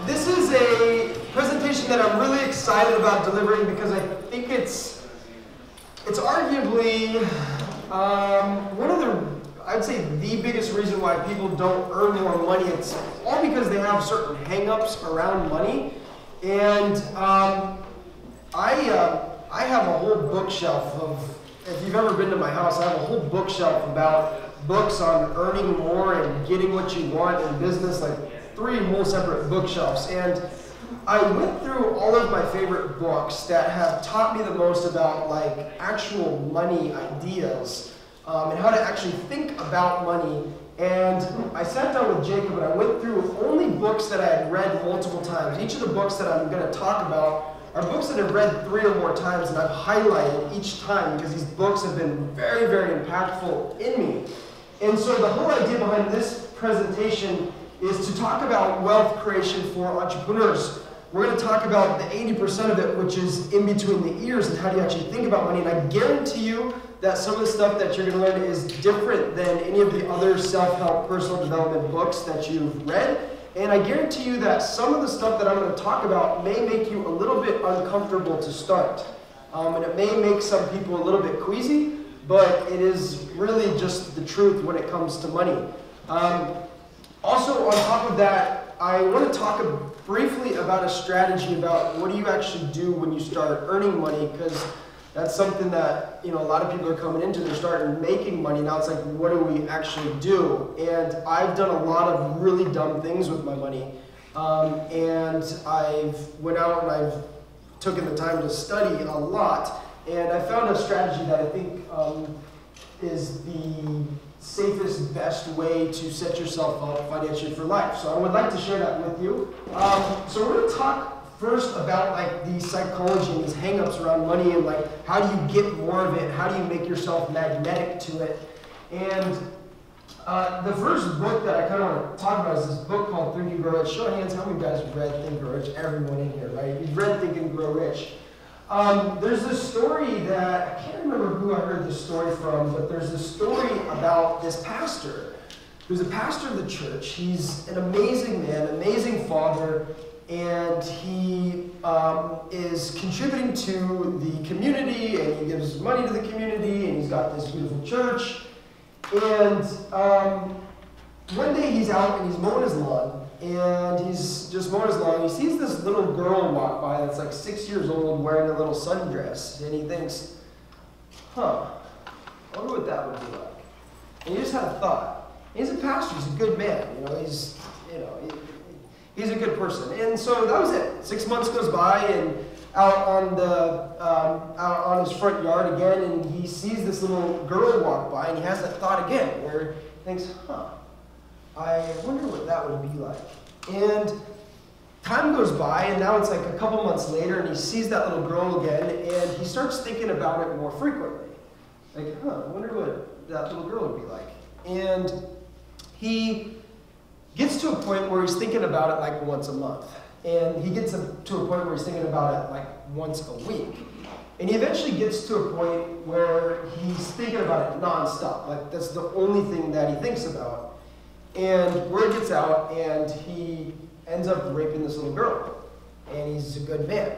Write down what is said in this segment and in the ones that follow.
This is a presentation that I'm really excited about delivering because I think it's arguably one of the, I'd say the biggest reason why people don't earn more money. It's all because they have certain hang-ups around money. And I have a whole bookshelf of, if you've ever been to my house, I have a whole bookshelf about books on earning more and getting what you want in business, like 3 whole separate bookshelves. And I went through all of my favorite books that have taught me the most about like actual money ideas and how to actually think about money. And I sat down with Jacob and I went through only books that I had read multiple times. Each of the books that I'm going to talk about are books that I've read 3 or more times, and I've highlighted each time because these books have been very, very impactful in me. And so the whole idea behind this presentation is to talk about wealth creation for entrepreneurs. We're going to talk about the 80% of it, which is in between the ears, and how do you actually think about money. And I guarantee you that some of the stuff that you're going to learn is different than any of the other self-help personal development books that you've read. And I guarantee you that some of the stuff that I'm going to talk about may make you a little bit uncomfortable to start. And it may make some people a little bit queasy, but it is really just the truth when it comes to money. Also, on top of that, I want to talk briefly about a strategy about what do you actually do when you start earning money, because that's something that, you know, a lot of people are coming into. They're starting making money. Now it's like, what do we actually do? And I've done a lot of really dumb things with my money. And I've went out and I've taken the time to study a lot. And I found a strategy that I think is the safest, best way to set yourself up financially for life. So I would like to share that with you. So we're going to talk first about like the psychology and these hang-ups around money and like how do you get more of it, how do you make yourself magnetic to it. And the first book that I kind of want to talk about is this book called Think and Grow Rich. Show of hands, how many of you guys have read Think and Grow Rich? Everyone in here, right? You've read Think and Grow Rich. There's this story that, I can't remember who I heard this story from, but there's this story about this pastor who's a pastor of the church. He's an amazing man, amazing father, and he is contributing to the community, and he gives money to the community, and he's got this beautiful church. And one day he's out and he's mowing his lawn, and he's just mowing his lawn. He sees this little girl walk by that's like 6 years old wearing a little sundress, and he thinks, huh, I wonder what that would be like. And he just had a thought. He's a pastor, he's a good man, he's a good person. And so that was it. 6 months goes by, and out on his front yard again, and he sees this little girl walk by, and he has that thought again, where he thinks, huh, I wonder what that would be like. And time goes by, and now it's like a couple months later, and he sees that little girl again, and he starts thinking about it more frequently. Like, huh, I wonder what that little girl would be like. And he gets to a point where he's thinking about it like once a month. And he gets to a point where he's thinking about it like once a week. And he eventually gets to a point where he's thinking about it nonstop. Like that's the only thing that he thinks about. And word gets out, and he ends up raping this little girl. And he's a good man.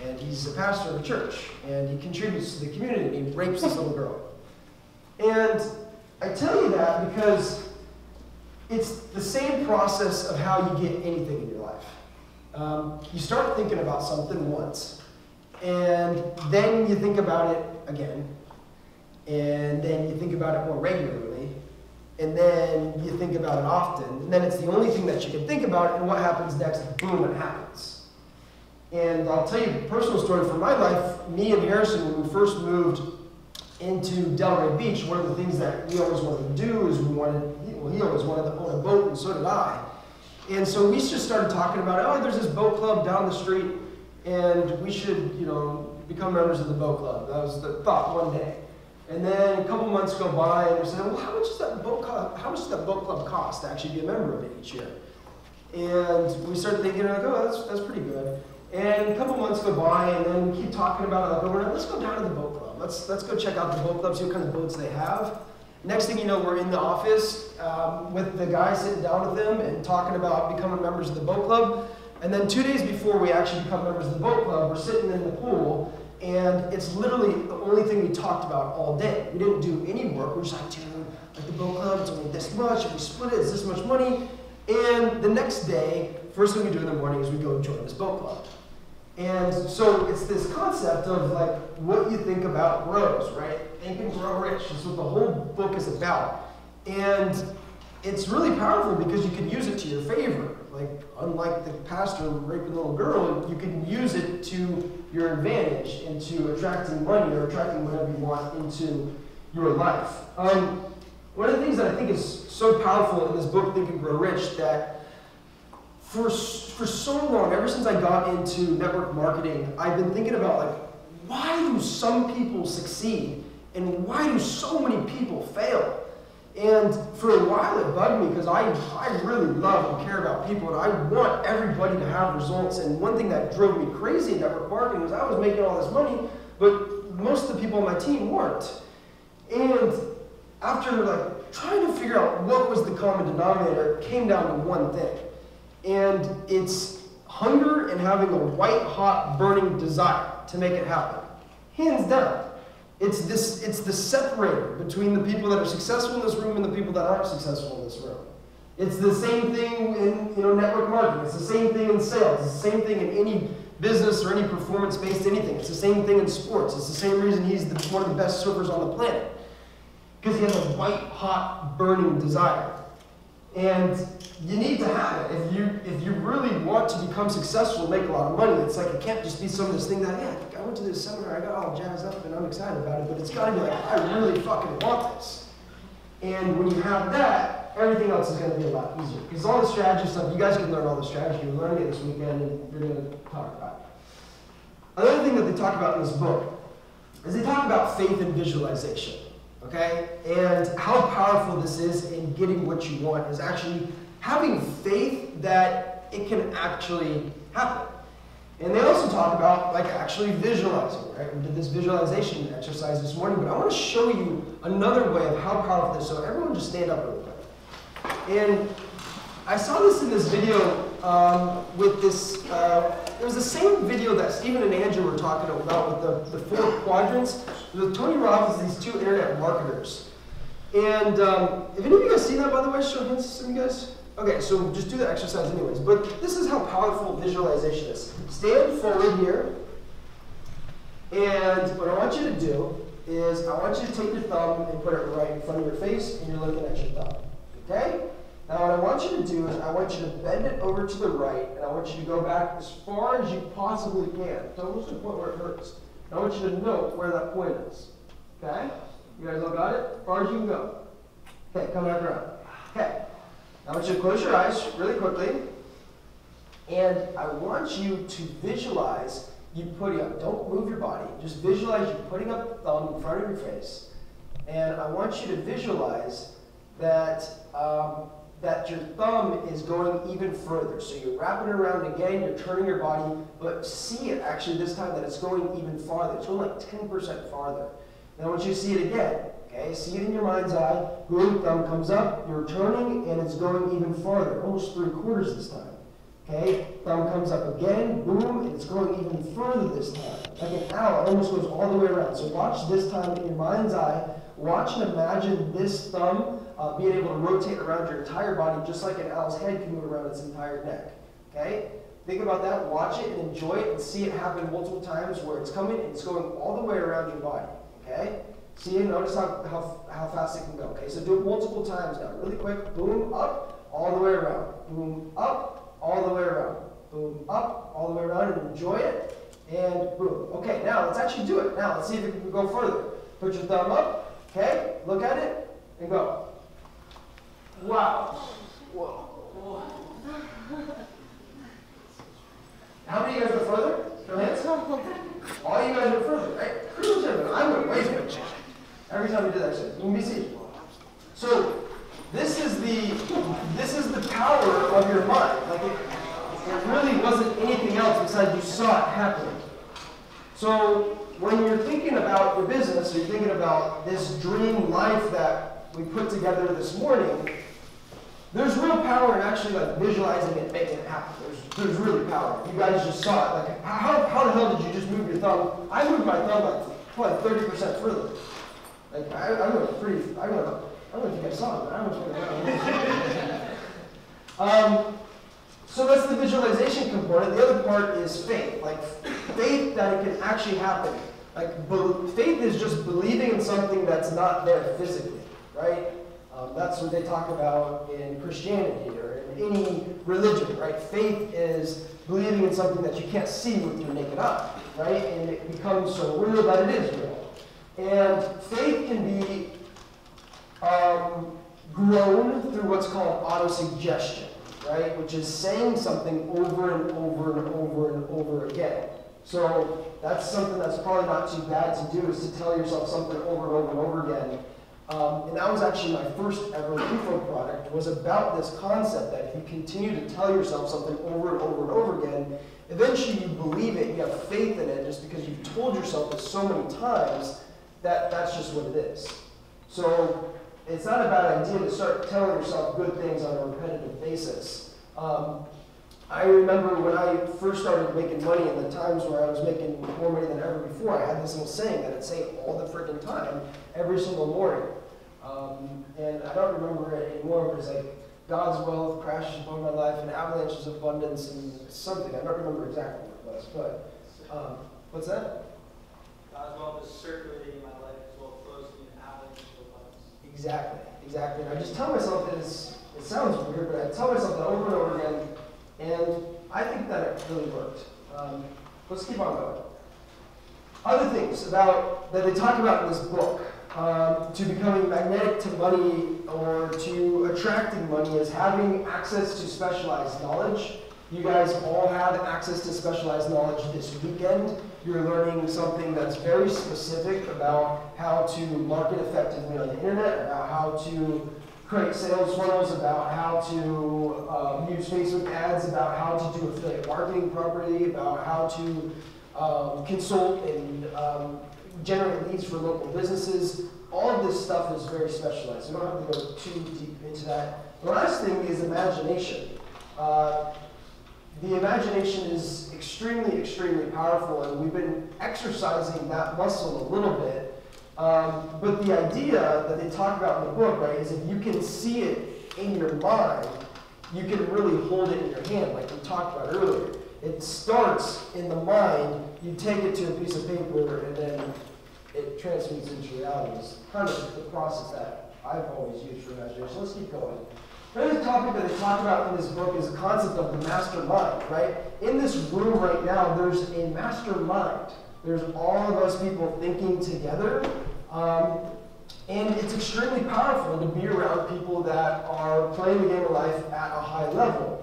And he's a pastor of a church. And he contributes to the community, and he rapes this little girl. And I tell you that because it's the same process of how you get anything in your life. You start thinking about something once, and then you think about it again, and then you think about it more regularly, and then you think about it often, and then it's the only thing that you can think about, and what happens next? Boom, it happens. And I'll tell you a personal story from my life. Me and Harrison, when we first moved into Delray Beach, one of the things that we always wanted to do is he always wanted to own a boat, and so did I. And so we just started talking about, oh, there's this boat club down the street, and we should, become members of the boat club. That was the thought one day. And then a couple months go by, and we said, well, how much does that boat club cost to actually be a member of it each year? And we started thinking, like, oh, that's pretty good. And a couple months go by, and then we keep talking about it, like, oh, let's go down to the boat club. Let's go check out the boat club, see what kind of boats they have. Next thing you know, we're in the office with the guy sitting down with them and talking about becoming members of the boat club. And then 2 days before we actually become members of the boat club, we're sitting in the pool, and it's literally the only thing we talked about all day. We didn't do any work. We're just like, dude, like the boat club, it's only this much. If we split it, it's this much money. And the next day, first thing we do in the morning is we go join this boat club. And so it's this concept of like what you think about grows, right? Think and Grow Rich. That's what the whole book is about. And it's really powerful because you can use it to your favor. Like, unlike the pastor raping a little girl, you can use it to your advantage into attracting money or attracting whatever you want into your life. One of the things that I think is so powerful in this book, Think and Grow Rich, that for so long, ever since I got into network marketing, I've been thinking about like, why do some people succeed and why do so many people fail? And for a while it bugged me because I really love and care about people and I want everybody to have results. And one thing that drove me crazy in network marketing was I was making all this money, but most of the people on my team weren't. And after like trying to figure out what was the common denominator, it came down to one thing. And it's hunger and having a white hot burning desire to make it happen. Hands down. It's the separator between the people that are successful in this room and the people that aren't successful in this room. It's the same thing in network marketing. It's the same thing in sales. It's the same thing in any business or any performance-based anything. It's the same thing in sports. It's the same reason he's one of the best surfers on the planet. Because he has a white hot burning desire. And you need to have it. If you really want to become successful and make a lot of money, it's like it can't just be some of this thing that, yeah, I went to this seminar, I got all jazzed up and I'm excited about it, but it's got to be like, I really fucking want this. And when you have that, everything else is going to be a lot easier. Because all the strategy stuff, you guys can learn all the strategy. You're learning it this weekend and you're going to talk about it. Another thing that they talk about in this book is they talk about faith and visualization. Okay? And how powerful this is in getting what you want is actually having faith that it can actually happen. And they also talk about like actually visualizing, right? We did this visualization exercise this morning, but I want to show you another way of how powerful this is. So everyone just stand up real quick. And I saw this in this video with this, it was the same video that Stephen and Andrew were talking about with the 4 quadrants. With Tony Robbins, these 2 internet marketers. And if any of you guys seen that, by the way, show hands, some of you guys? Okay, so just do the exercise anyways. But this is how powerful visualization is. Stand forward here. And what I want you to do is I want you to take your thumb and put it right in front of your face, and you're looking at your thumb. Okay? Now what I want you to do is I want you to bend it over to the right, and I want you to go back as far as you possibly can. So almost to the point where it hurts. I want you to note where that point is. Okay? You guys all got it? As far as you can go. Okay, come back around. Okay. Now I want you to close your eyes really quickly. And I want you to visualize you putting up, don't move your body, just visualize you putting up the thumb in front of your face. And I want you to visualize that that your thumb is going even further. So you're wrapping it around again, you're turning your body, but see it actually this time that it's going even farther. It's going like 10% farther. Now I want you to see it again. Okay, see it in your mind's eye. Boom, thumb comes up, you're turning, and it's going even farther, almost 3/4 this time. Okay, thumb comes up again, boom, and it's going even further this time. Like an owl, it almost goes all the way around. So watch this time in your mind's eye. Watch and imagine this thumb being able to rotate around your entire body just like an owl's head can move around its entire neck. Okay? Think about that, watch it and enjoy it and see it happen multiple times where it's coming and it's going all the way around your body. Okay? See and notice how fast it can go. Okay, so do it multiple times now. Really quick. Boom, up, all the way around. Boom, up, all the way around. Boom, up, all the way around, and enjoy it. And boom. Okay, now let's actually do it. Now let's see if it can go further. Put your thumb up. Okay, look at it, and go. Wow. Whoa. How many of you guys went further? Show hands. All you guys went further, right? Pretty much everyone. I went way further. Every time we did that shit. You can be seated. So this is the power of your mind. Like it really wasn't anything else besides you saw it happening. So when you're thinking about your business, or you're thinking about this dream life that we put together this morning, there's real power in actually like visualizing it, making it happen. There's really power. You guys just saw it. Like, how the hell did you just move your thumb? I moved my thumb like probably 30% further. Like I went pretty. I don't know if you guys saw it, but I was going So that's the visualization component. The other part is faith. Like faith that it can actually happen. Like faith is just believing in something that's not there physically, right? That's what they talk about in Christianity or in any religion, right? Faith is believing in something that you can't see with your naked eye, right? And it becomes so real that it is real. And faith can be grown through what's called autosuggestion, right? Which is saying something over and over and over and over again. So that's something that's probably not too bad to do, is to tell yourself something over and over and over again. And that was actually my first ever info product, was about this concept that if you continue to tell yourself something over and over and over again, eventually you believe it, you have faith in it, just because you've told yourself it so many times that that's just what it is. So it's not a bad idea to start telling yourself good things on a repetitive basis. I remember when I first started making money, in the times where I was making more money than ever before, I had this little saying that I'd say all the freaking time, every single morning. And I don't remember it anymore, but it's like, God's wealth crashes upon my life, and avalanches of abundance, and something. I don't remember exactly what it was, but what's that? God's wealth is circulating in my life as well, flows to me in avalanches of abundance. Exactly. And I just tell myself this, it sounds weird, but I tell myself that over and over again, and I think that it really worked. Let's keep on going. Other things about that they talk about in this book, to becoming magnetic to money or to attracting money, is having access to specialized knowledge. You guys all have access to specialized knowledge this weekend. You're learning something that's very specific about how to market effectively on the internet, about how to create sales funnels, about how to use Facebook ads, about how to do affiliate marketing properly, about how to consult and generate leads for local businesses. All of this stuff is very specialized. We don't have to go too deep into that. The last thing is imagination. The imagination is extremely, extremely powerful, and we've been exercising that muscle a little bit. But the idea that they talk about in the book, right, is if you can see it in your mind, you can really hold it in your hand, like we talked about earlier. It starts in the mind, you take it to a piece of paper, and then it transmutes into reality. It's kind of the process that I've always used for imagination. Let's keep going. Another topic that they talk about in this book is the concept of the mastermind, right? In this room right now, there's a mastermind. There's all of us people thinking together, and it's extremely powerful to be around people that are playing the game of life at a high level.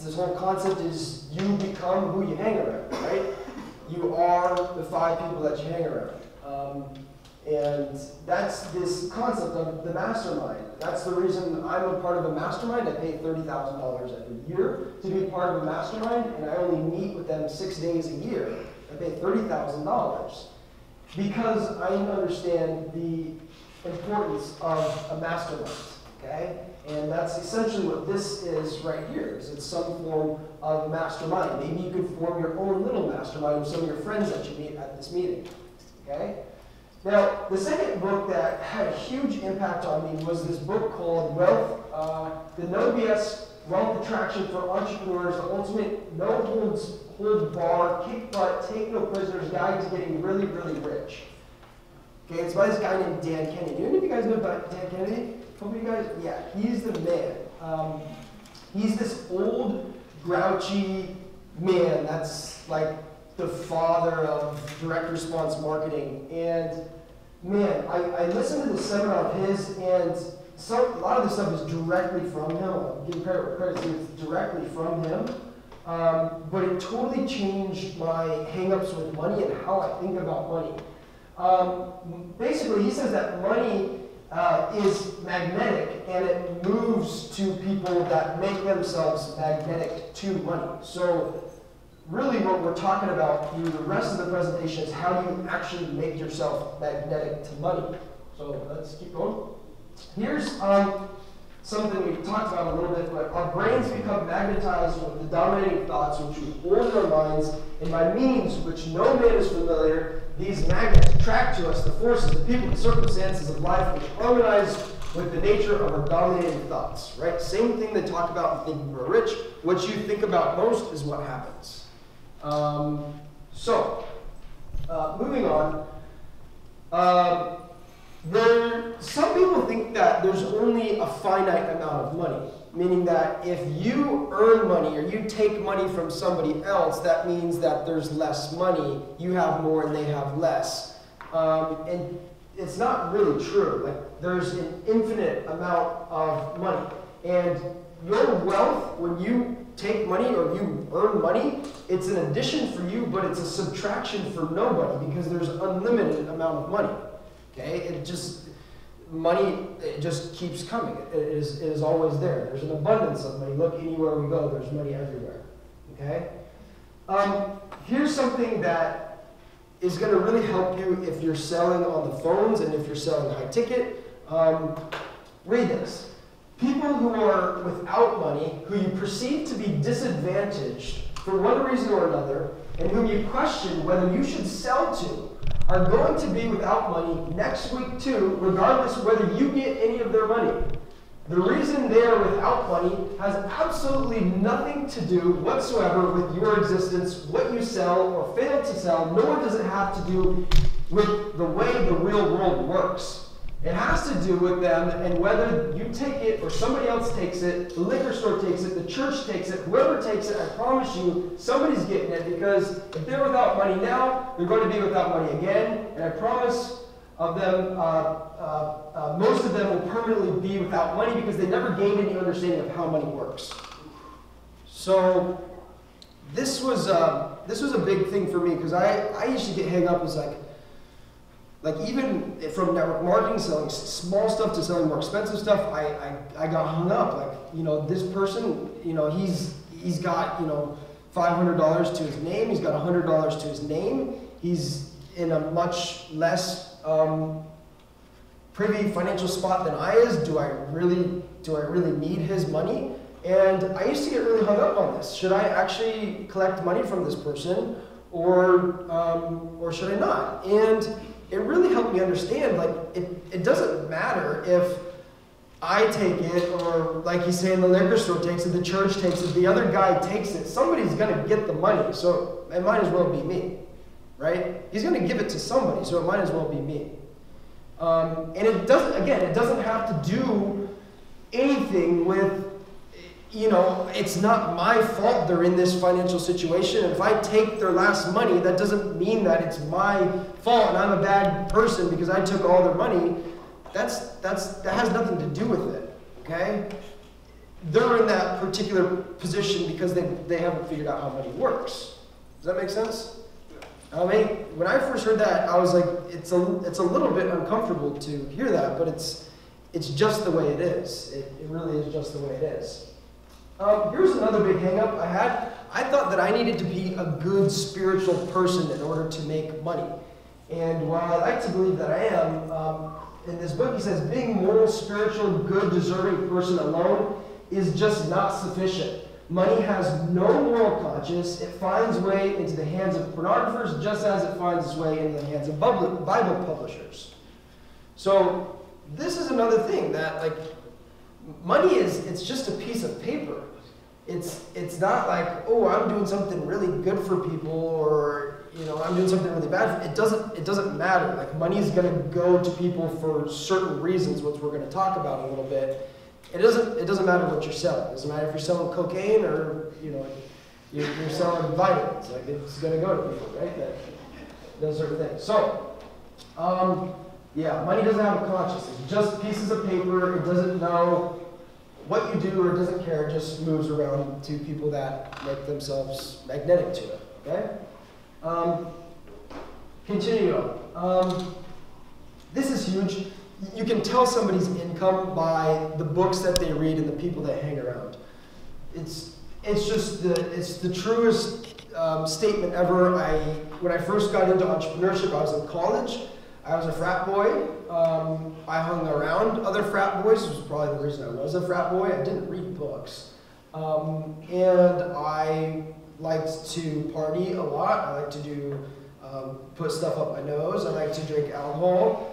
This whole concept is you become who you hang around, right? You are the 5 people that you hang around. And that's this concept of the mastermind. That's the reason I'm a part of a mastermind. I pay $30,000 every year to be part of a mastermind, and I only meet with them 6 days a year. I pay $30,000 because I understand the importance of a mastermind, okay? And that's essentially what this is right here, is it's some form of mastermind. Maybe you could form your own little mastermind with some of your friends that you meet at this meeting, okay? Now, the second book that had a huge impact on me was this book called Wealth, the No BS Wealth Attraction for Entrepreneurs, the ultimate no-holds-hold bar, kick butt, take no prisoners guide to getting really, really rich. Okay, it's by this guy named Dan Kennedy. Do any of you guys know about Dan Kennedy? A couple of you guys? Yeah, he's the man. He's this old, grouchy man that's like the father of direct response marketing. And man, I listened to the seminar of his, and a lot of this stuff is directly from him. I'll give credit where credit's due, it's directly from him. But it totally changed my hang-ups with money and how I think about money. Basically, he says that money is magnetic, and it moves to people that make themselves magnetic to money. So really what we're talking about through the rest of the presentation is how do you actually make yourself magnetic to money. So let's keep going. Here's something we've talked about a little bit, but our brains become magnetized with the dominating thoughts which we hold in our minds, and by means which no man is familiar, these magnets attract to us the forces, the people, the circumstances of life which harmonize with the nature of our dominating thoughts, right? Same thing they talk about in Think and Grow Rich. What you think about most is what happens. Moving on. Some people think that there's only a finite amount of money, meaning that if you earn money or you take money from somebody else, that means that there's less money, you have more and they have less. And it's not really true. Like, there's an infinite amount of money. And your wealth, when you take money or you earn money, it's an addition for you, but it's a subtraction for nobody because there's an unlimited amount of money. Okay? Money just keeps coming. It is always there. There's an abundance of money. Look, anywhere we go, there's money everywhere. Okay? Here's something that is going to really help you if you're selling on the phones and if you're selling high ticket. Read this. People who are without money, who you perceive to be disadvantaged for one reason or another, and whom you question whether you should sell to, are going to be without money next week too, regardless of whether you get any of their money. The reason they are without money has absolutely nothing to do whatsoever with your existence, what you sell or fail to sell, nor does it have to do with the way the real world works. It has to do with them and whether you take it or somebody else takes it, the liquor store takes it, the church takes it, whoever takes it, I promise you, somebody's getting it, because if they're without money now, they're going to be without money again, and I promise of them, most of them will permanently be without money because they never gained any understanding of how money works. So this was a big thing for me because I used to get hung up as like even from network marketing, selling small stuff to selling more expensive stuff, I got hung up. Like, this person, he's got, $500 to his name, he's got $100 to his name, he's in a much less privy financial spot than I is. Do I really need his money? And I used to get really hung up on this. Should I actually collect money from this person, or should I not? And it really helped me understand, like, it doesn't matter if I take it, or like he's saying, the liquor store takes it, the church takes it, the other guy takes it. Somebody's going to get the money, so it might as well be me, right? He's going to give it to somebody, so it might as well be me. And it doesn't have to do anything with, it's not my fault they're in this financial situation. If I take their last money, that doesn't mean that it's my fault and I'm a bad person because I took all their money. That has nothing to do with it, okay? They're in that particular position because they haven't figured out how money works. Does that make sense? I mean, when I first heard that, I was like, it's a little bit uncomfortable to hear that, but it's just the way it is. It really is just the way it is. Here's another big hang-up I had. I thought that I needed to be a good spiritual person in order to make money. And while I like to believe that I am, in this book he says, being moral, spiritual, good, deserving person alone is just not sufficient. Money has no moral conscience. It finds way into the hands of pornographers just as it finds its way into the hands of Bible publishers. So this is another thing that, like, money it's just a piece of paper. It's not like, oh, I'm doing something really good for people, or I'm doing something really bad. It doesn't matter. Like, money is going to go to people for certain reasons, which we're going to talk about a little bit. It doesn't matter what you're selling. It doesn't matter if you're selling cocaine or you're selling vitamins. Like, it's going to go to people, right? Those sort of things. So, yeah, money doesn't have a conscience. It's just pieces of paper. It doesn't know what you do, or it doesn't care. It just moves around to people that make themselves magnetic to it. Okay? Continue on. This is huge. You can tell somebody's income by the books that they read and the people that hang around. It's the truest statement ever. When I first got into entrepreneurship, I was in college. I was a frat boy. I hung around other frat boys, which was probably the reason I was a frat boy. I didn't read books. And I liked to party a lot. I liked to do, put stuff up my nose. I liked to drink alcohol.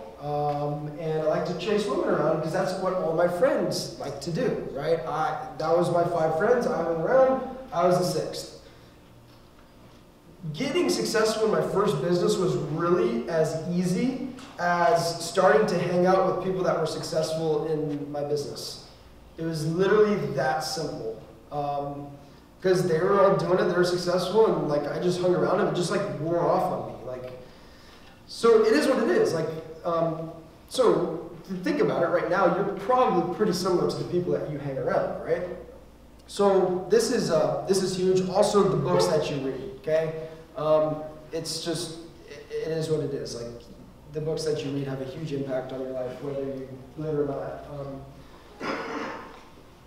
And I like to chase women around because that's what all my friends like to do, right? That was my 5 friends. I hung around. I was the 6th. Getting successful in my first business was really as easy as starting to hang out with people that were successful in my business. It was literally that simple. Because they were all doing it, they were successful, and like I just hung around and it just like wore off on me. So it is what it is. So if you think about it right now, you're probably pretty similar to the people that you hang around, right? So this is huge. Also the books that you read, okay? It's just, it is what it is. Like the books that you read have a huge impact on your life, whether you live or not.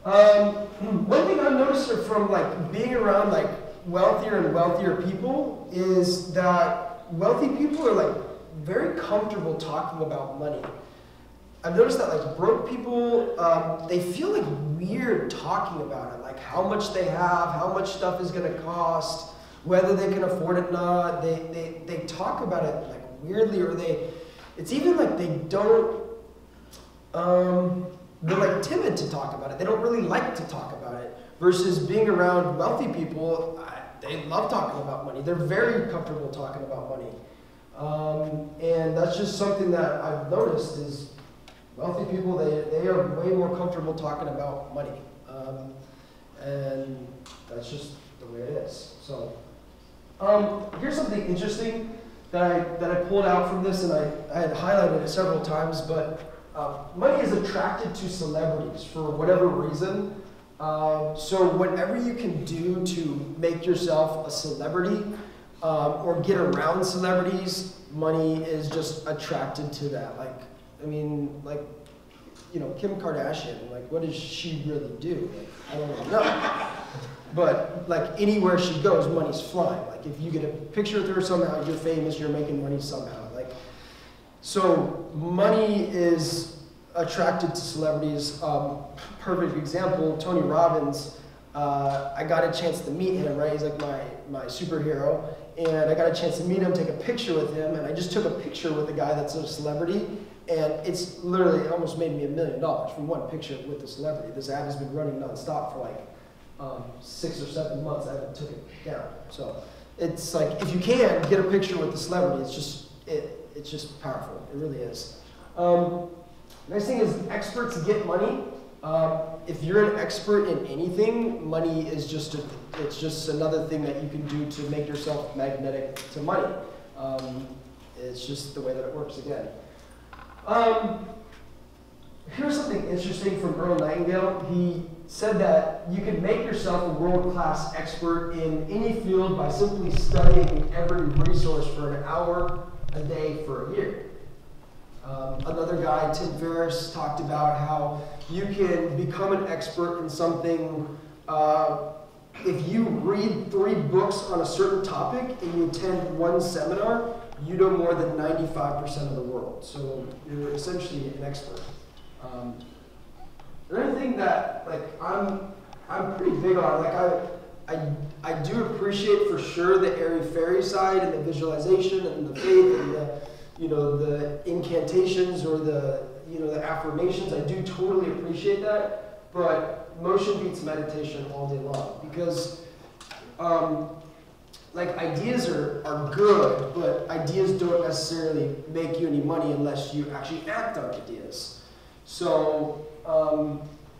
One thing I've noticed from like being around like wealthier and wealthier people is that wealthy people are like very comfortable talking about money. I've noticed that like broke people, they feel like weird talking about it, like how much they have, how much stuff is going to cost, whether they can afford it or not. They talk about it like weirdly, or it's even like they don't, they're like timid to talk about it. They don't really like to talk about it. Versus being around wealthy people, they love talking about money. They're very comfortable talking about money. And that's just something that I've noticed is wealthy people, they are way more comfortable talking about money. And that's just the way it is. So here's something interesting that I pulled out from this, and I had highlighted it several times, but money is attracted to celebrities for whatever reason. So whatever you can do to make yourself a celebrity or get around celebrities, money is just attracted to that. Like, I mean, like, you know, Kim Kardashian, like, what does she really do? Like, I don't really know. But like anywhere she goes, money's flying. Like if you get a picture with her somehow, you're famous, you're making money somehow. Like, so money is attracted to celebrities. Perfect example, Tony Robbins. I got a chance to meet him, right? He's like my superhero. And I got a chance to meet him, take a picture with him, and I just took a picture with a guy that's a celebrity, and it's literally almost made me $1 million from one picture with the celebrity. This ad has been running nonstop for like 6 or 7 months. I haven't took it down. So it's like, if you can get a picture with the celebrity, it's just powerful. It really is. Next thing is experts get money. If you're an expert in anything, money is just another thing that you can do to make yourself magnetic to money. It's just the way that it works again. Here's something interesting from Earl Nightingale. He said that you can make yourself a world-class expert in any field by simply studying every resource for an hour a day for a year. Another guy, Tim Ferriss, talked about how you can become an expert in something if you read 3 books on a certain topic and you attend 1 seminar, you know more than 95% of the world. So you're essentially an expert. Another thing that like I'm pretty big on, like I do appreciate for sure the airy-fairy side and the visualization and the faith and the incantations or the affirmations. I do totally appreciate that, but motion beats meditation all day long because like ideas are good, but ideas don't necessarily make you any money unless you actually act on ideas. So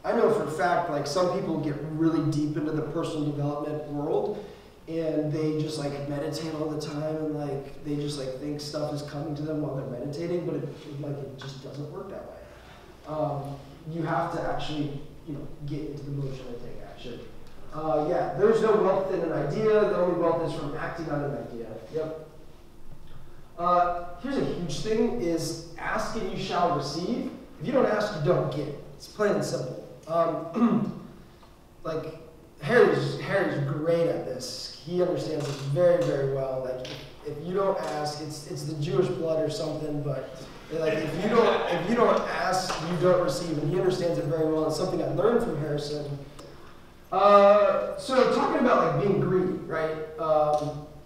I know for a fact, like some people get really deep into the personal development world and they just like meditate all the time and like they just like think stuff is coming to them while they're meditating, but it just doesn't work that way. You have to actually get into the motion and take action. Yeah, there's no wealth in an idea. The only wealth is from acting on an idea. Yep. Here's a huge thing: is ask and you shall receive. If you don't ask, you don't get. It's plain and simple. Like Harry's great at this. He understands this very, very well. Like if you don't ask, it's the Jewish blood or something, but like if you don't ask, you don't receive, and he understands it very well. It's something I learned from Harrison. So talking about like being greedy, right?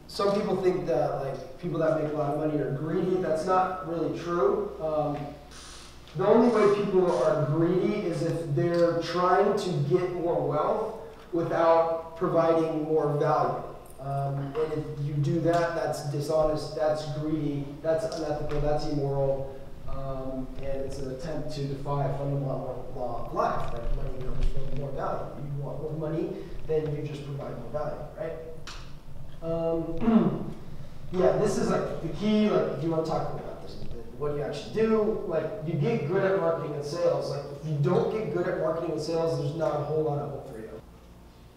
Some people think that like people that make a lot of money are greedy. That's not really true. The only way people are greedy is if they're trying to get more wealth without providing more value. And if you do that, that's dishonest, that's greedy, that's unethical, that's immoral, and it's an attempt to defy a fundamental law of life, that money comes from more value. You want more money, then you just provide more value, right? Yeah, this is like the key, like if you want to talk about this, what do you actually do? Like, you get good at marketing and sales. Like, if you don't get good at marketing and sales, there's not a whole lot of hope for you.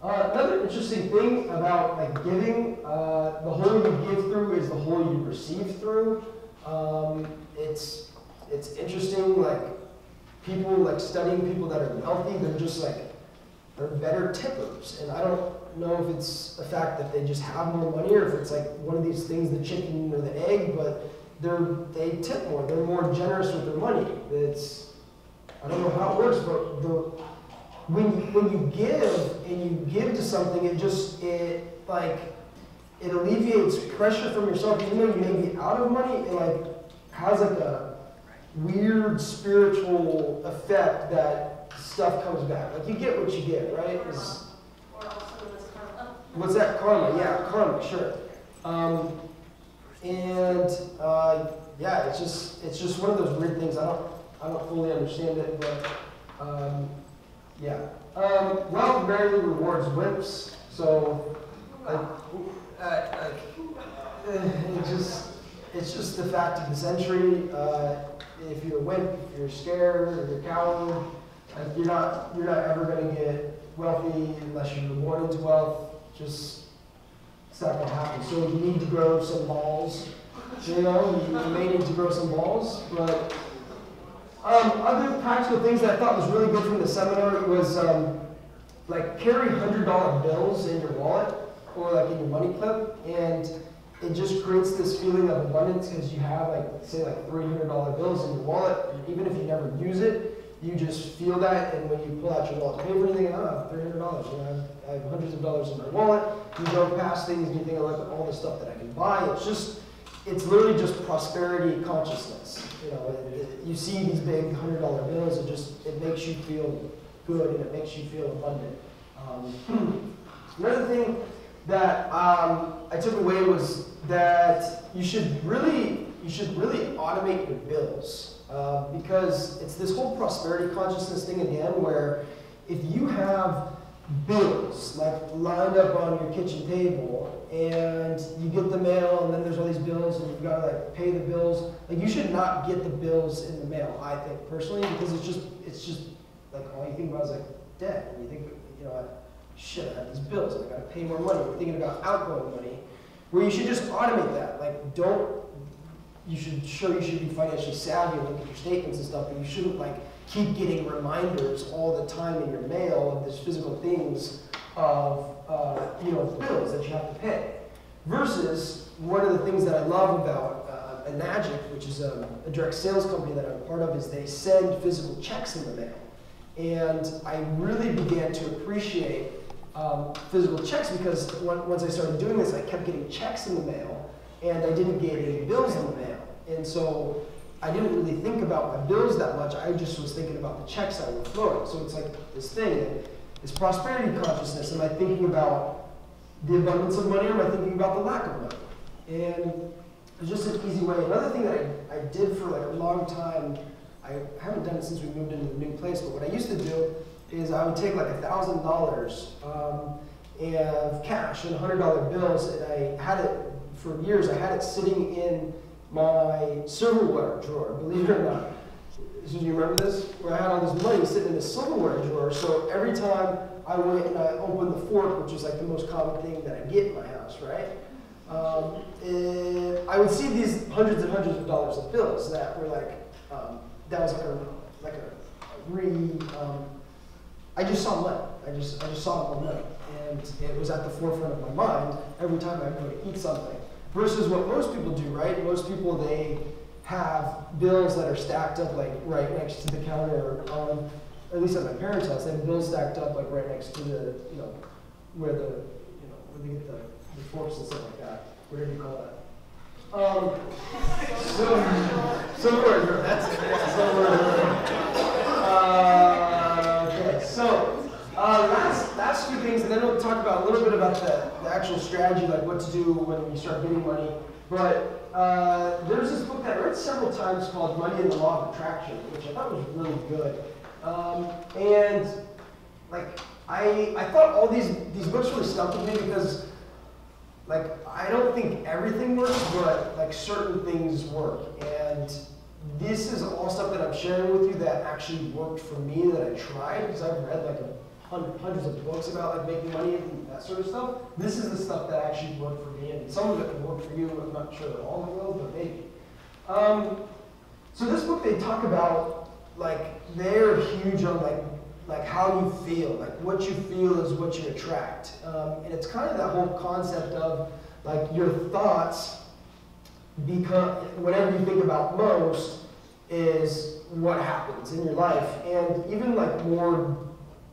Another interesting thing about like giving, the hole you give through is the hole you receive through. It's interesting, like people like studying people that are wealthy, they're just like, they're better tippers. And I don't know if it's a fact that they just have more money or if it's like one of these things, the chicken or the egg, but they tip more, they're more generous with their money. I don't know how it works, but when you give and you give to something, it alleviates pressure from yourself. Even though you may be out of money, it like has like a weird spiritual effect that stuff comes back. Like you get what you get, right? Or also there's karma. What's that? Karma, yeah, karma, sure. Yeah, it's just one of those weird things. I don't fully understand it, but yeah. Wealth rarely rewards wimps, so it's just the fact of the century. If you're a wimp, if you're scared, or you're a coward, you're not ever going to get wealthy unless you're born into wealth. It's not going to happen. So you need to grow some balls. You know, you may need to grow some balls, but other practical things that I thought was really good from the seminar was like carry $100 bills in your wallet or like in your money clip, and it just creates this feeling of abundance because you have like say like $300 bills in your wallet. Even if you never use it, you just feel that, and when you pull out your wallet to pay for anything, $300. You know, I have hundreds of dollars in my wallet. You go past things and you think, look at all the stuff that I can buy. It's literally just prosperity consciousness. You know, you see these big $100 bills, it makes you feel good and it makes you feel abundant. Another thing that I took away was that you should really automate your bills because it's this whole prosperity consciousness thing again, where if you have bills like lined up on your kitchen table and you get the mail and then there's all these bills and you've got to like pay the bills, like you should not get the bills in the mail, I think personally, because it's just like all you think about is like debt, and you think, you know, shit, I have these bills and I got to pay more money. We're thinking about outgoing money, where you should just automate that. Like you should be financially savvy and look at your statements and stuff, but you shouldn't like keep getting reminders all the time in your mail of these physical things of bills that you have to pay. Versus one of the things that I love about Enagic, which is a direct sales company that I'm a part of, is they send physical checks in the mail. And I really began to appreciate physical checks because once I started doing this, I kept getting checks in the mail and I didn't get any bills in the mail. And so I didn't really think about my bills that much. I just was thinking about the checks that were flowing. So it's like this thing, this prosperity consciousness. Am I thinking about the abundance of money or am I thinking about the lack of money? And it's just an easy way. Another thing that I did for like a long time, I haven't done it since we moved into the new place, but what I used to do is I would take like $1,000 of cash and $100 bills, and I had it for years. I had it sitting in my silverware drawer, believe it or not. So do you remember this? Where I had all this money sitting in the silverware drawer, so every time I went and I opened the fork, which is like the most common thing that I get in my house, right? I would see these hundreds and hundreds of dollars of bills that were like, that was I just saw money. I just saw more money, and it was at the forefront of my mind every time I go to eat something. versus what most people do, right? Most people, they have bills that are stacked up like right next to the counter, at least at my parents' house, they have bills stacked up like right next to the, where the, where they get the forks and stuff like that. Whatever you call that. Somewhere, that's it. Yeah, okay, so last few things, and then we'll talk about a little bit about the actual strategy, like what to do when you start getting money. But there's this book that I read several times called Money and the Law of Attraction, which I thought was really good. And like I thought all these books really stuck with me because like I don't think everything works, but like certain things work. And this is all stuff that I'm sharing with you that actually worked for me, that I tried, because I've read like hundreds of books about like making money and that sort of stuff. This is the stuff that actually worked for me, and some of it will work for you. I'm not sure that all of it will, but maybe. So this book, they talk about like they're huge on like how you feel, like what you feel is what you attract, and it's kind of that whole concept of like your thoughts become, whatever you think about most is what happens in your life. And even like more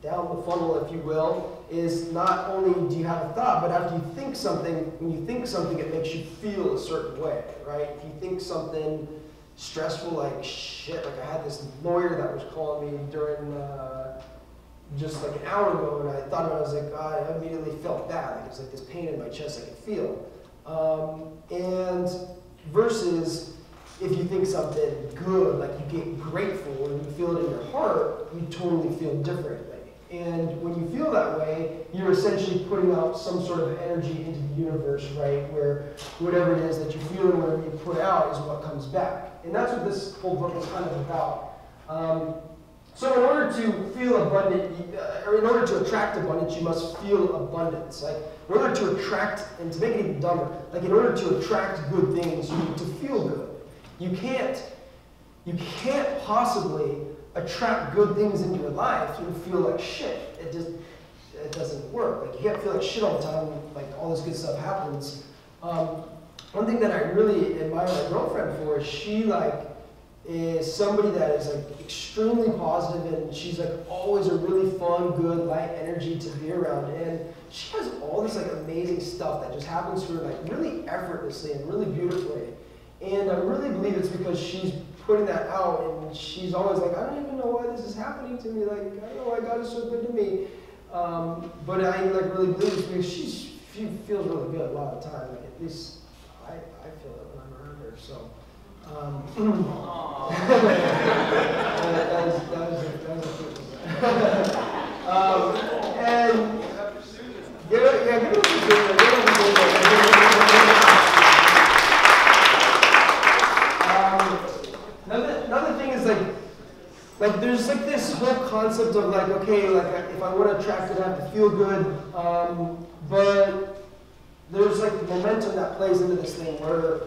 down the funnel, if you will, is not only do you have a thought, but after you think something, when you think something, it makes you feel a certain way, right? If you think something stressful, like shit, like I had this lawyer that was calling me during just like an hour ago, and I thought about it, I was like, God, I immediately felt bad. Like it was like this pain in my chest I could feel. And versus if you think something good, like you get grateful and you feel it in your heart, you totally feel differently. And when you feel that way, you're essentially putting out some sort of energy into the universe, right? Where whatever it is that you feel and whatever you put out is what comes back. And that's what this whole book is kind of about. So in order to feel abundant, or in order to attract abundance, you must feel abundance. Like in order to attract, and to make it even dumber, like in order to attract good things, you need to feel good. You can't possibly attract good things into your life and feel like shit. It doesn't work. Like you can't feel like shit all the time. Like all this good stuff happens. One thing that I really admire my girlfriend for is she is somebody that is like extremely positive, and she's like always a really fun, good, light energy to be around. And she has all this like amazing stuff that just happens to her like really effortlessly and really beautifully. And I really believe it's because she's putting that out, and she's always like, I don't even know why this is happening to me. Like, I don't know why God is so good to me. But I like really believe it's because she feels really good a lot of the time. Like at least I feel it when I'm around her. So that was a good one. And give it Another thing is like there's like this whole concept of like, okay, like if I want to attract it, I have to feel good, but there's like momentum that plays into this thing where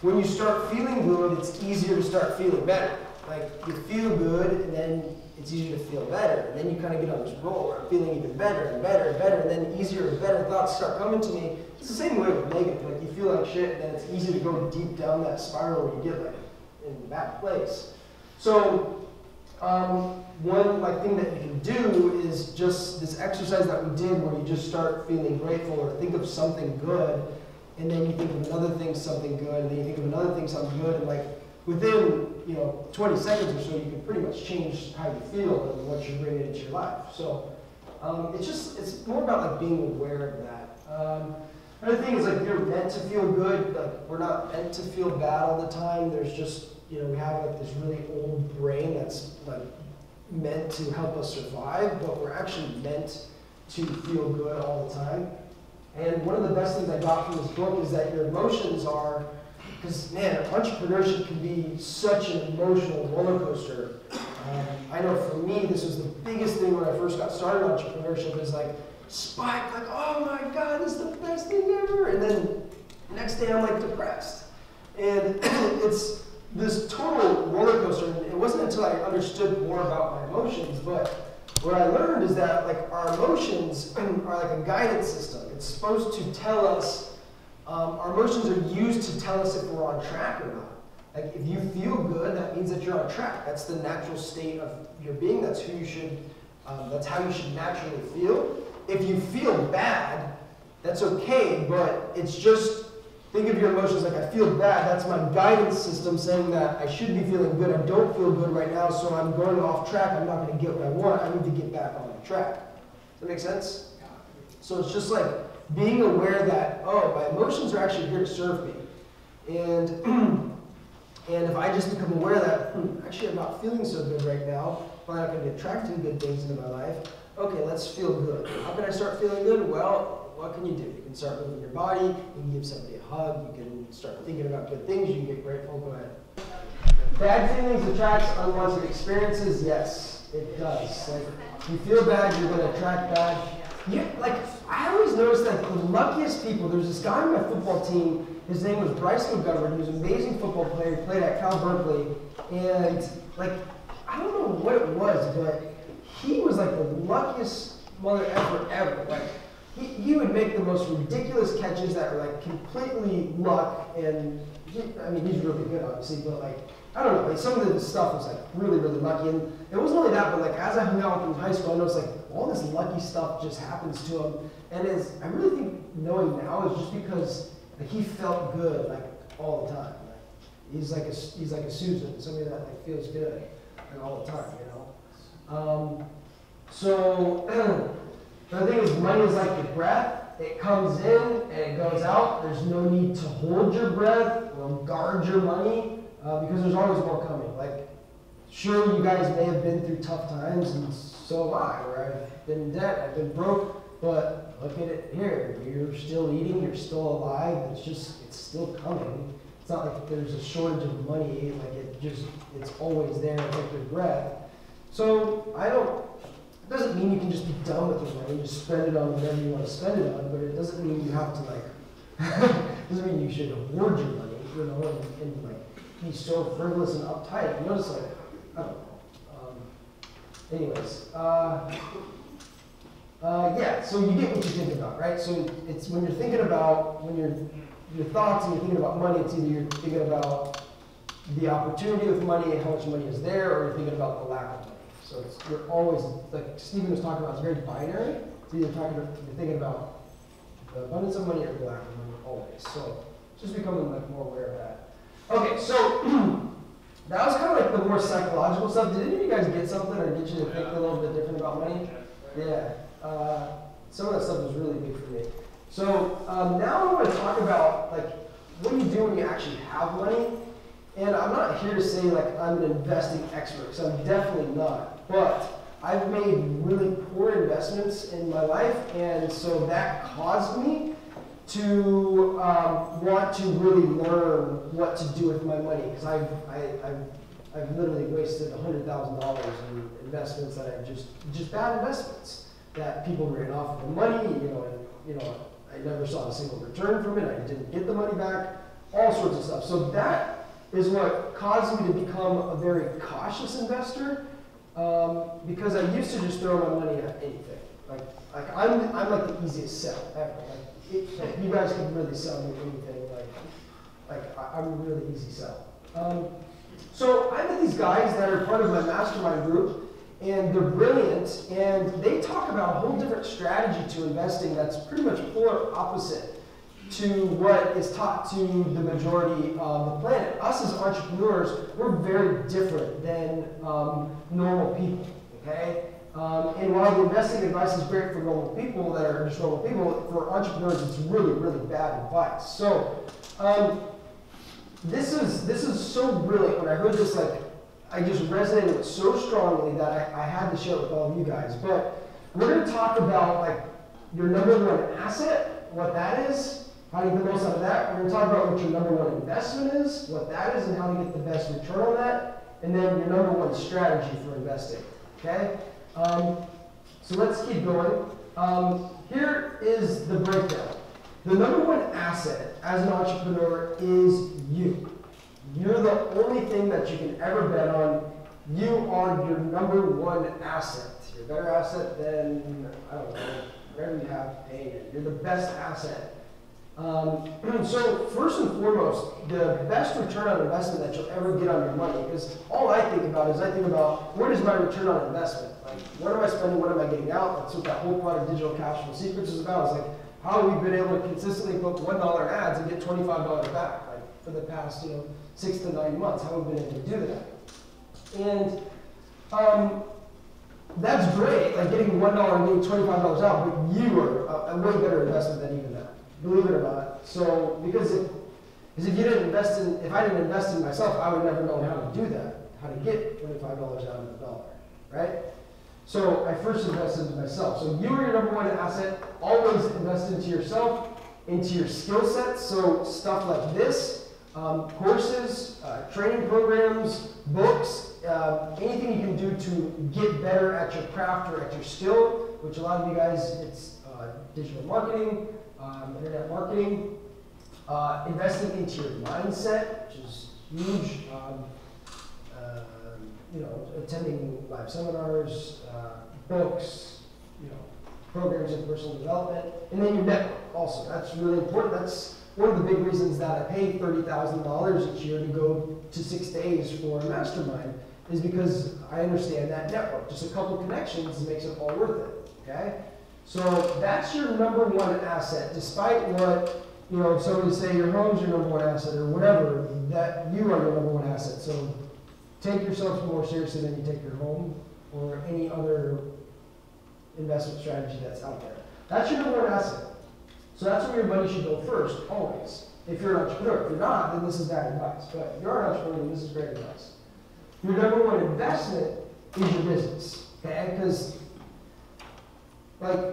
when you start feeling good, it's easier to start feeling better. Like you feel good, and then it's easier to feel better, and then you kind of get on this roll where I'm feeling even better and better and better, and then easier and better thoughts start coming to me. It's the same way with negative. Like you feel like shit, and then it's easy to go deep down that spiral where you get like in a bad place. So one like thing that you can do is just this exercise that we did where you just start feeling grateful or think of something good, and then you think of another thing, something good, and then you think of another thing, something good, and like within 20 seconds or so, you can pretty much change how you feel and what you're bringing into your life. So it's more about like being aware of that. Another thing is like you're meant to feel good. Like we're not meant to feel bad all the time. There's just we have like this really old brain that's like meant to help us survive, but we're actually meant to feel good all the time. And one of the best things I got from this book is that your emotions are, because man, entrepreneurship can be such an emotional roller coaster. I know for me, this was the biggest thing when I first got started in entrepreneurship is like spike, like, oh my God, this is the best thing ever. And then the next day I'm like depressed. And it's this total roller coaster. And it wasn't until I understood more about my emotions, but what I learned is that like our emotions are like a guidance system. It's supposed to tell us our emotions are used to tell us if we're on track or not. Like if you feel good, that means that you're on track. That's the natural state of your being. That's who you should. That's how you should naturally feel. If you feel bad, that's okay, but it's just, think of your emotions like I feel bad. That's my guidance system saying that I should be feeling good. I don't feel good right now, so I'm going off track. I'm not going to get what I want. I need to get back on track. Does that make sense? So it's just like being aware that, oh, my emotions are actually here to serve me. And if I just become aware that, actually I'm not feeling so good right now, I'm not going to be attracting good things into my life. Okay, let's feel good. How can I start feeling good? Well, what can you do? You can start moving your body, you can give somebody a hug, you can start thinking about good things, you can get grateful. Go ahead. Bad feelings attracts unwanted experiences? Yes, it does. Like, if you feel bad, you're going to attract bad. Like, I always notice that the luckiest people, there's this guy on my football team, his name was Bryce McGovern. He was an amazing football player. He played at Cal Berkeley. And, like, I don't know what it was, but he was, like, the luckiest mother ever. Like, he would make the most ridiculous catches that were, like, completely luck. And, I mean, he's really good, obviously, but, like, I don't know. Like, some of the stuff was, like, really, really lucky. And it wasn't only that, but, like, as I hung out with him in high school, I noticed, like, all this lucky stuff just happens to him. And I really think knowing now is just because like, he felt good like all the time. Like, he's like a Susan, somebody that like feels good like, all the time, you know. So the thing is, money is like your breath. It comes in and it goes out. There's no need to hold your breath or guard your money because there's always more coming. Like, sure, you guys may have been through tough times, and so have I, where I've been in debt, I've been broke, but look at it here. You're still eating, you're still alive, it's still coming. It's not like there's a shortage of money, like it's always there, it's like your breath. So it doesn't mean you can just be done with your money, just spend it on whatever you want to spend it on, but it doesn't mean you have to doesn't mean you should hoard your money, you know, and like be so frivolous and uptight. You notice like, I don't know. Anyways, yeah, so you get what you think about, right? So it's when you're thinking about, your thoughts and you're thinking about money, it's either you're thinking about the opportunity with money and how much money is there, or you're thinking about the lack of money. So you're always, like Stephen was talking about, it's very binary. It's either you're thinking about the abundance of money or the lack of money, always. So just becoming like more aware of that. Okay, so that was kind of like the more psychological stuff. Did any of you guys get something or get you to think a little bit different about money? Yeah. Some of that stuff was really big for me. So now I want to talk about like what do you do when you actually have money? And I'm not here to say like I'm an investing expert, because I'm definitely not. But I've made really poor investments in my life, and so that caused me to want to really learn what to do with my money, because I've literally wasted $100,000 in investments that are just bad investments that people ran off with the money, and I never saw a single return from it. I didn't get the money back, all sorts of stuff. So that is what caused me to become a very cautious investor, because I used to just throw my money at anything. Like I'm like the easiest sell ever. Like you guys can really sell me anything. Like I'm a really easy sell. So I met these guys that are part of my mastermind group, and they're brilliant, and they talk about a whole different strategy to investing that's pretty much polar opposite to what is taught to the majority of the planet. Us as entrepreneurs, we're very different than normal people, okay? And while the investing advice is great for normal people that are just normal people, for entrepreneurs it's really, really bad advice. So this is so brilliant. When I heard this, like, I just resonated with it so strongly that I had to share it with all of you guys. But we're going to talk about like your number one asset, what that is, how to get the most out of that. We're going to talk about what your number one investment is, what that is, and how to get the best return on that, and then your number one strategy for investing. Okay? So let's keep going. Here is the breakdown. The number one asset as an entrepreneur is you. You're the only thing that you can ever bet on. You are your number one asset. You're a better asset than, I don't know, whatever you have paying it. You're the best asset So first and foremost, the best return on investment that you'll ever get on your money, because all I think about is I think about what is my return on investment? Like, what am I spending, what am I getting out? That's what that whole product Digital Cash Flow Secrets is about. It's like, how have we been able to consistently book $1 ads and get $25 back, like for the past 6 to 9 months? How have we been able to do that? And that's great, like getting $1 and getting $25 out, but you are a way better investment than even that. Believe it or not. So, because if you didn't invest in, if I didn't invest in myself, I would never know how to do that, how to get $25 out of the dollar, right? So I first invested in myself. So you are your number one asset. Always invest into yourself, into your skill sets. So stuff like this, courses, training programs, books, anything you can do to get better at your craft or at your skill, which a lot of you guys, it's digital marketing, internet marketing, investing into your mindset, which is huge. Attending live seminars, books, programs in personal development, and then your network also. That's really important. That's one of the big reasons that I pay $30,000 each year to go to 6 days for a mastermind, is because I understand that network. Just a couple connections makes it all worth it. Okay. So that's your number one asset, despite what, if somebody say your home's your number one asset or whatever, that you are your number one asset. So take yourself more seriously than you take your home or any other investment strategy that's out there. That's your number one asset. So that's where your money should go first, always. If you're an entrepreneur. If you're not, then this is bad advice. But if you're an entrepreneur, then this is great advice. Your number one investment is your business, okay? Because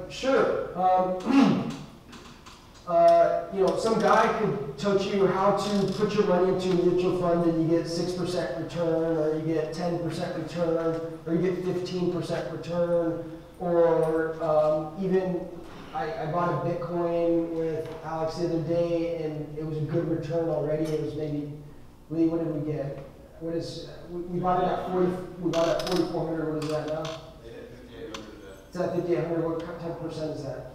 sure, some guy could teach you how to put your money into a mutual fund and you get 6% return, or you get 10% return, or you get 15% return, or even I bought a Bitcoin with Alex the other day and it was a good return already. It was maybe, Lee, what did we get? We bought it at 4,400. What is that now? It's at 5,800. What type of percent is that?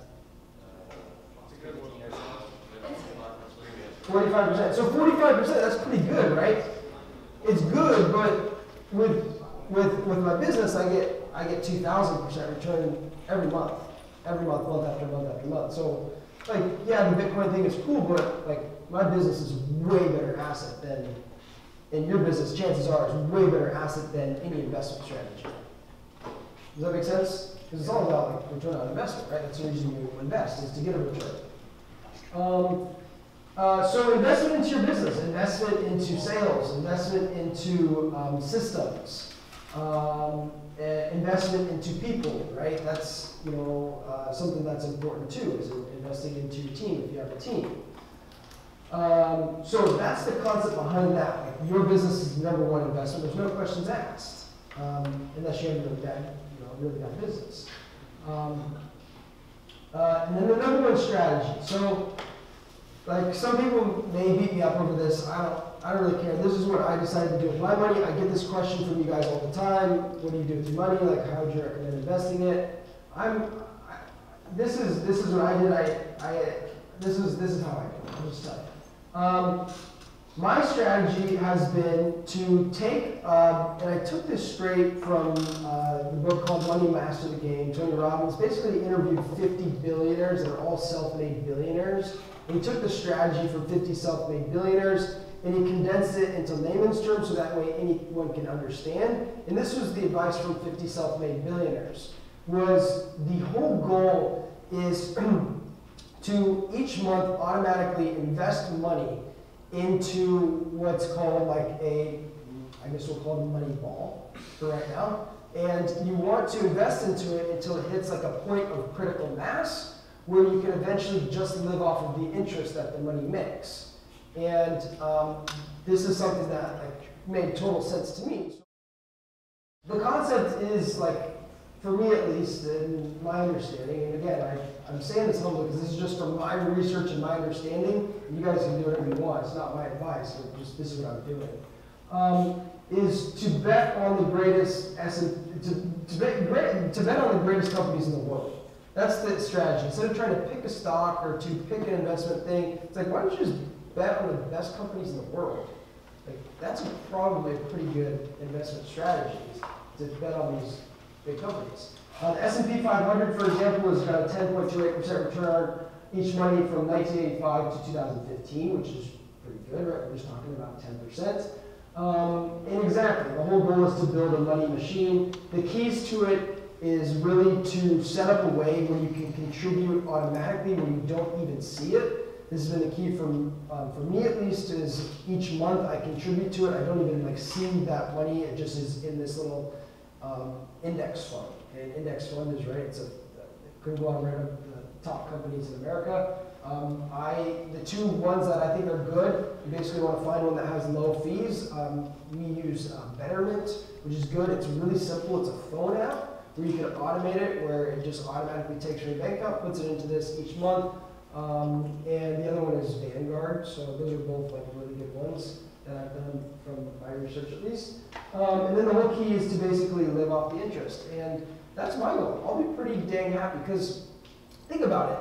45%. So 45%, that's pretty good, right? It's good, but with my business, I get 2,000% return every month, month after month after month. So, the Bitcoin thing is cool, but my business is way better asset than, and your business, chances are, is way better asset than any investment strategy. Does that make sense? Because it's all about return on investment, right? That's the reason you invest, is to get a return. So investment into your business, investment into sales, investment into systems, investment into people, right? That's something that's important too, is investing into your team if you have a team. So that's the concept behind that. Your business is the number one investment. There's no questions asked, unless you have a really bad business. And then the number one strategy. So, some people may beat me up over this. I don't really care. This is what I decided to do with my money. I get this question from you guys all the time. What do you do with your money? How would you recommend investing it? This is what I did. This is how I do it. I'll just tell you. My strategy has been to take, and I took this straight from the book called Money Master the Game. Tony Robbins basically interviewed 50 billionaires that are all self-made billionaires. And he took the strategy from 50 self-made billionaires and he condensed it into layman's terms so that way anyone can understand. And this was the advice from 50 self-made billionaires. Was the whole goal is to each month automatically invest money into what's called I guess we'll call it a money ball for right now. And you want to invest into it until it hits a point of critical mass where you can eventually just live off of the interest that the money makes. And this is something that made total sense to me. The concept is for me at least, in my understanding, and again, I'm saying this humbly because this is just from my research and my understanding. You guys can do whatever you want. It's not my advice. Just this is what I'm doing. Is to bet on the greatest to bet on the greatest companies in the world. That's the strategy. Instead of trying to pick a stock or to pick an investment thing, it's like, why don't you just bet on the best companies in the world? Like, that's probably a pretty good investment strategy, is to bet on these big companies. The S&P 500, for example, has got a 10.28% return on each money from 1985 to 2015, which is pretty good, right? We're just talking about 10%. And exactly, the whole goal is to build a money machine. The keys to it is really to set up a way where you can contribute automatically when you don't even see it. This has been the key for me at least, is each month I contribute to it. I don't even like see that money. It just is in this little index fund. And index fund is right, it's a conglomerate of the top companies in America. The two ones that I think are good, you basically want to find one that has low fees. We use Betterment, which is good. It's really simple. It's a phone app where you can automate it, where it just automatically takes your bank account, puts it into this each month. And the other one is Vanguard. So those are both like really good ones that I've done from my research at least. And then the whole key is to basically live off the interest. And that's my goal. I'll be pretty dang happy because think about it.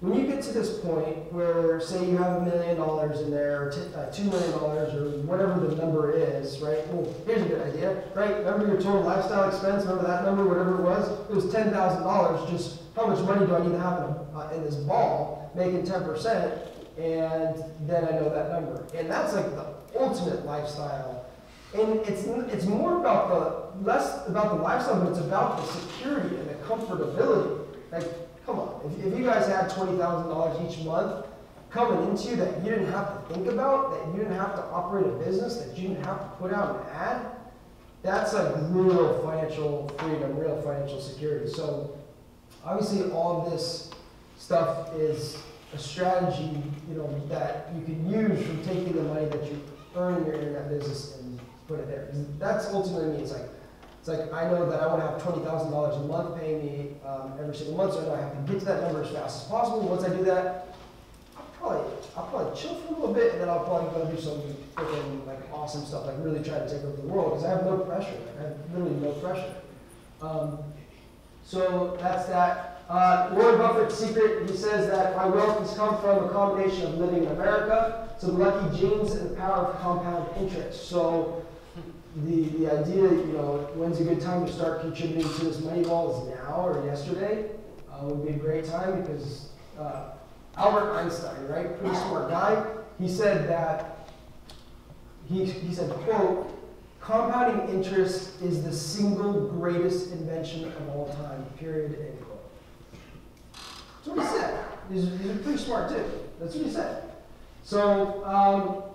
When you get to this point where, say you have $1 million in there, or $2 million, or whatever the number is, right? Well, here's a good idea, right? Remember your total lifestyle expense? Remember that number, whatever it was? It was $10,000. Just how much money do I need to have in this ball, making 10%, and then I know that number. And that's like the ultimate lifestyle. And it's more about less about the lifestyle, but it's about the security and the comfortability. Like, come on, if you guys had $20,000 each month coming into you that you didn't have to think about, that you didn't have to operate a business, that you didn't have to put out an ad, that's like real financial freedom, real financial security. So obviously all of this stuff is a strategy, that you can use from taking the money that you earn in your internet business and put it there. That's ultimately me. It's like I know that I want to have $20,000 a month paying me every single month, so I know I have to get to that number as fast as possible. Once I do that, I'll probably chill for a little bit, and then I'll probably go do some freaking like awesome stuff, like really try to take over the world, because I have no pressure. I have really no pressure. So that's that. Warren Buffett's secret, he says that my wealth has come from a combination of living in America, some lucky genes, and the power of compound interest. So the idea, when's a good time to start contributing to this money ball is now or yesterday. Would be a great time because Albert Einstein, right, pretty smart guy, he said that, he said, quote, compounding interest is the single greatest invention of all time, period, end quote. That's what he said. He's a pretty smart dude. That's what he said. So,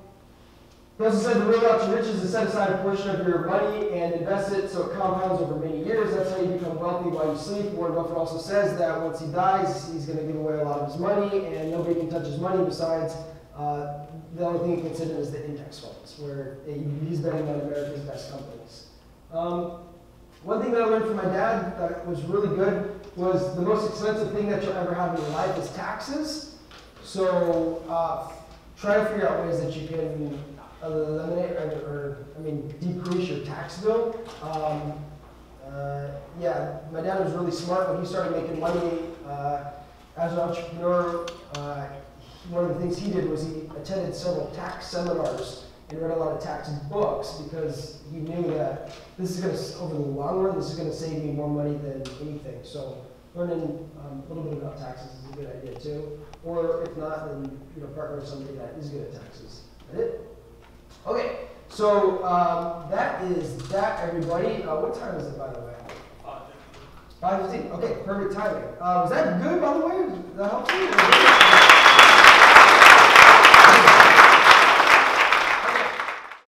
he also said the real route to riches is to set aside a portion of your money and invest it so it compounds over many years. That's how you become wealthy while you sleep. Warren Buffett also says that once he dies, he's going to give away a lot of his money, and nobody can touch his money besides the only thing he considers is the index funds, where he's betting on America's best companies. One thing that I learned from my dad that was really good was the most expensive thing that you'll ever have in your life is taxes. So try to figure out ways that you can eliminate or decrease your tax bill. Yeah, my dad was really smart when he started making money as an entrepreneur. One of the things he did was he attended several tax seminars and read a lot of tax books because he knew that this is going to, over the long run, this is going to save me more money than anything. So learning a little bit about taxes is a good idea too. Or if not, then partner with somebody that is good at taxes. That it? Okay, so that is that, everybody. What time is it, by the way? 5:15. Okay, perfect timing. Was that good, by the way? Did that help you?